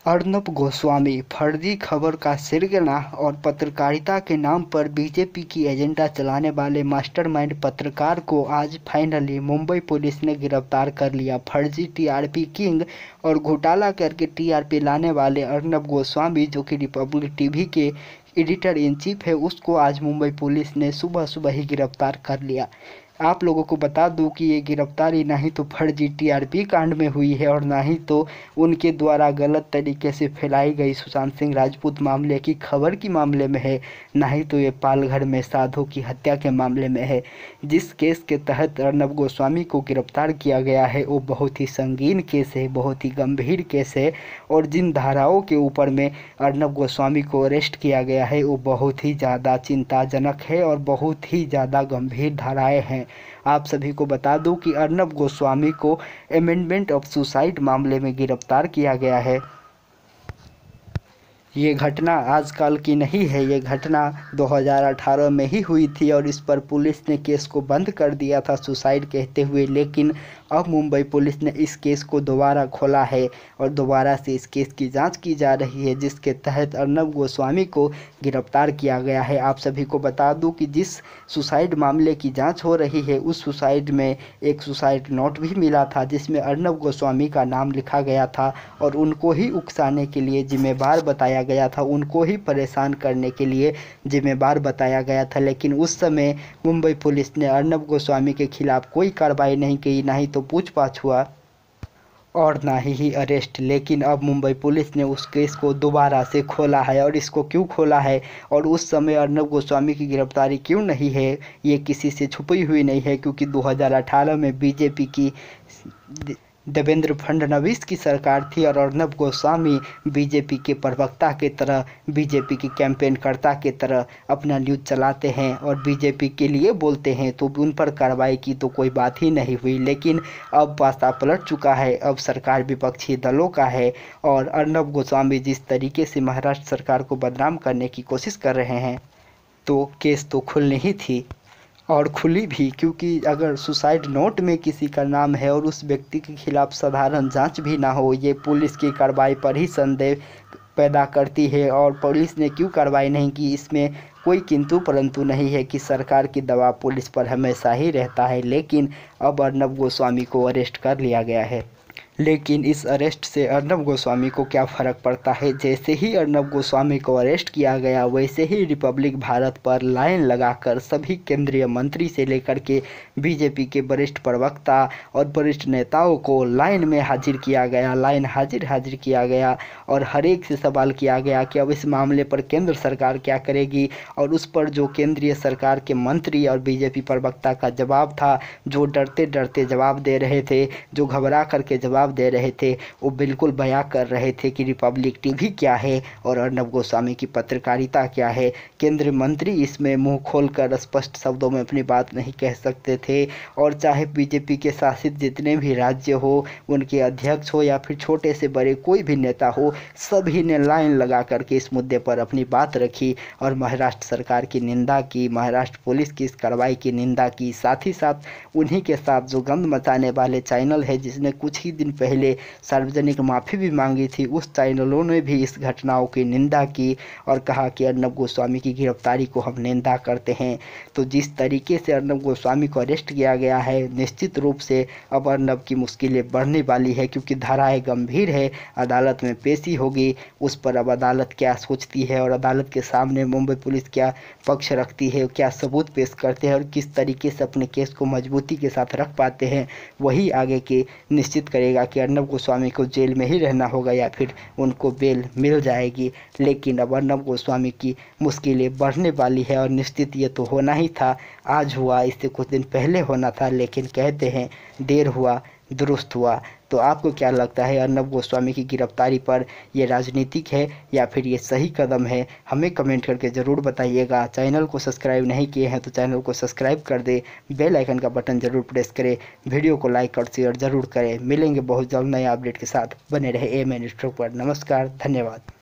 अर्नब गोस्वामी फर्जी खबर का सिरगना और पत्रकारिता के नाम पर बीजेपी की एजेंडा चलाने वाले मास्टरमाइंड पत्रकार को आज फाइनली मुंबई पुलिस ने गिरफ्तार कर लिया। फर्जी टीआरपी किंग और घोटाला करके टीआरपी लाने वाले अर्नब गोस्वामी, जो कि रिपब्लिक टीवी के एडिटर इन चीफ है, उसको आज मुंबई पुलिस ने सुबह सुबह ही गिरफ्तार कर लिया। आप लोगों को बता दूं कि ये गिरफ्तारी ना ही तो फर्जी टीआरपी कांड में हुई है और ना ही तो उनके द्वारा गलत तरीके से फैलाई गई सुशांत सिंह राजपूत मामले की खबर की मामले में है, ना ही तो ये पालघर में साधु की हत्या के मामले में है। जिस केस के तहत अर्नब गोस्वामी को गिरफ्तार किया गया है वो बहुत ही संगीन केस है, बहुत ही गंभीर केस है, और जिन धाराओं के ऊपर में अर्नब गोस्वामी को अरेस्ट किया गया है वो बहुत ही ज़्यादा चिंताजनक है और बहुत ही ज़्यादा गंभीर धाराएं हैं। आप सभी को बता दूं कि अर्नब गोस्वामी को अमेंडमेंट ऑफ सुसाइड मामले में गिरफ्तार किया गया है। ये घटना आजकल की नहीं है, ये घटना 2018 में ही हुई थी और इस पर पुलिस ने केस को बंद कर दिया था सुसाइड कहते हुए, लेकिन अब मुंबई पुलिस ने इस केस को दोबारा खोला है और दोबारा से इस केस की जांच की जा रही है, जिसके तहत अर्नब गोस्वामी को गिरफ्तार किया गया है। आप सभी को बता दूं कि जिस सुसाइड मामले की जांच हो रही है उस सुसाइड में एक सुसाइड नोट भी मिला था जिसमें अर्नब गोस्वामी का नाम लिखा गया था और उनको ही उकसाने के लिए जिम्मेदार बताया गया था, उनको ही परेशान करने के लिए जिम्मेदार बताया गया था। लेकिन उस समय मुंबई पुलिस ने अर्नब गोस्वामी के खिलाफ कोई कार्रवाई नहीं की, ना ही तो पूछताछ हुआ और ना ही अरेस्ट। लेकिन अब मुंबई पुलिस ने उस केस को दोबारा से खोला है, और इसको क्यों खोला है और उस समय अर्नब गोस्वामी की गिरफ्तारी क्यों नहीं है, ये किसी से छुपी हुई नहीं है, क्योंकि 2018 में बीजेपी की देवेंद्र फडणवीस की सरकार थी और अर्नब गोस्वामी बीजेपी के प्रवक्ता के तरह, बीजेपी के कैंपेनकर्ता के तरह अपना न्यूज़ चलाते हैं और बीजेपी के लिए बोलते हैं, तो उन पर कार्रवाई की तो कोई बात ही नहीं हुई। लेकिन अब पासा पलट चुका है, अब सरकार विपक्षी दलों का है और अर्नब गोस्वामी जिस तरीके से महाराष्ट्र सरकार को बदनाम करने की कोशिश कर रहे हैं, तो केस तो खुलनी ही थी और खुली भी, क्योंकि अगर सुसाइड नोट में किसी का नाम है और उस व्यक्ति के खिलाफ साधारण जांच भी ना हो, ये पुलिस की कार्रवाई पर ही संदेह पैदा करती है। और पुलिस ने क्यों कार्रवाई नहीं की, इसमें कोई किंतु परंतु नहीं है कि सरकार की दबाव पुलिस पर हमेशा ही रहता है। लेकिन अब अर्नब गोस्वामी को अरेस्ट कर लिया गया है। लेकिन इस अरेस्ट से अर्नब गोस्वामी को क्या फ़र्क पड़ता है? जैसे ही अर्नब गोस्वामी को अरेस्ट किया गया वैसे ही रिपब्लिक भारत पर लाइन लगाकर सभी केंद्रीय मंत्री से लेकर के बीजेपी के वरिष्ठ प्रवक्ता और वरिष्ठ नेताओं को लाइन में हाजिर किया गया, लाइन हाजिर किया गया और हर एक से सवाल किया गया कि अब इस मामले पर केंद्र सरकार क्या करेगी। और उस पर जो केंद्रीय सरकार के मंत्री और बीजेपी प्रवक्ता का जवाब था, जो डरते डरते जवाब दे रहे थे, जो घबरा करके जवाब दे रहे थे, वो बिल्कुल बयां कर रहे थे कि रिपब्लिक टीवी क्या है और अर्नब गोस्वामी की पत्रकारिता क्या है। केंद्रीय मंत्री इसमें मुंह खोलकर स्पष्ट शब्दों में अपनी बात नहीं कह सकते थे, और चाहे बीजेपी के शासित जितने भी राज्य हो, उनके अध्यक्ष हो या फिर छोटे से बड़े कोई भी नेता हो, सभी ने लाइन लगा करके इस मुद्दे पर अपनी बात रखी और महाराष्ट्र सरकार की निंदा की, महाराष्ट्र पुलिस की इस कार्रवाई की निंदा की। साथ ही साथ उन्हीं के साथ जो गंद मचाने वाले चैनल है, जिसने कुछ ही दिन पहले सार्वजनिक माफ़ी भी मांगी थी, उस चैनलों ने भी इस घटनाओं की निंदा की और कहा कि अर्नब गोस्वामी की गिरफ्तारी को हम निंदा करते हैं। तो जिस तरीके से अर्नब गोस्वामी को अरेस्ट किया गया है, निश्चित रूप से अब अर्नब की मुश्किलें बढ़ने वाली है, क्योंकि धाराएं गंभीर है, अदालत में पेशी होगी, उस पर अब अदालत क्या सोचती है और अदालत के सामने मुंबई पुलिस क्या पक्ष रखती है, क्या सबूत पेश करते हैं और किस तरीके से अपने केस को मजबूती के साथ रख पाते हैं, वही आगे के निश्चित करेगा कि अर्नब गोस्वामी को जेल में ही रहना होगा या फिर उनको बेल मिल जाएगी। लेकिन अब अर्नब गोस्वामी की मुश्किलें बढ़ने वाली है और निश्चित ये तो होना ही था, आज हुआ, इससे कुछ दिन पहले होना था, लेकिन कहते हैं देर हुआ दुरुस्त हुआ। तो आपको क्या लगता है अर्नब गोस्वामी की गिरफ्तारी पर, ये राजनीतिक है या फिर ये सही कदम है? हमें कमेंट करके ज़रूर बताइएगा। चैनल को सब्सक्राइब नहीं किए हैं तो चैनल को सब्सक्राइब कर दे, बेल आइकन का बटन ज़रूर प्रेस करें, वीडियो को लाइक और शेयर ज़रूर करें। मिलेंगे बहुत जल्द नए अपडेट के साथ, बने रहे एएमएन न्यूज़ पर। नमस्कार, धन्यवाद।